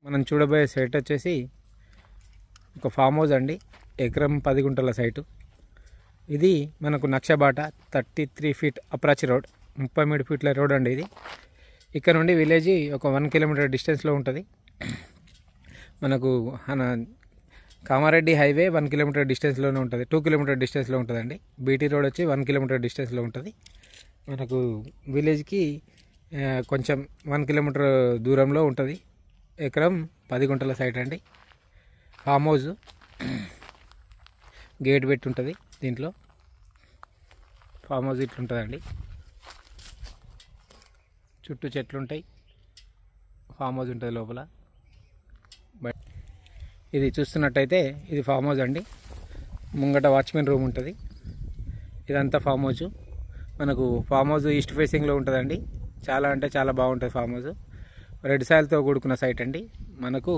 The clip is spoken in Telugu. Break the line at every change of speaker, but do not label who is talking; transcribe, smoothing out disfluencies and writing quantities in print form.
మనం చూడబోయే సైట్ వచ్చేసి ఒక ఫామ్ హౌస్ అండి. ఎకరం 10 గుంటల సైటు. ఇది మనకు నక్షబాట 33 ఫీట్ అప్రాచ్ రోడ్, 33 ఫీట్ల రోడ్ అండి. ఇది ఇక్కడ నుండి విలేజ్ ఒక 1 కిలోమీటర్ డిస్టెన్స్లో ఉంటుంది. మనకు కామారెడ్డి హైవే 1 కిలోమీటర్ డిస్టెన్స్లోనే ఉంటుంది, 2 కిలోమీటర్ డిస్టెన్స్లో ఉంటుందండి. బీటీ రోడ్ వచ్చి 1 కిలోమీటర్ డిస్టెన్స్లో ఉంటుంది. మనకు విలేజ్కి కొంచెం 1 కిలోమీటర్ దూరంలో ఉంటుంది. ఎకరం 10 గుంటల సైట్ అండి. ఫామ్ హౌస్ గేట్ పెట్టి ఉంటుంది. దీంట్లో ఫామ్ హౌస్ ఇట్లుంటుందండి. చుట్టూ చెట్లు ఉంటాయి, ఫామ్ హౌస్ ఉంటుంది లోపల. ఇది చూస్తున్నట్టయితే ఇది ఫామ్ హౌస్ అండి. ముంగట వాచ్మెన్ రూమ్ ఉంటుంది. ఇదంతా ఫామ్ హౌస్. మనకు ఫామ్ హౌస్ ఈస్ట్ ఫేసింగ్లో ఉంటుందండి. చాలా అంటే చాలా బాగుంటుంది ఫామ్ హౌస్. రెడ్ సాయిల్తో కూడుకున్న సైట్ అండి. మనకు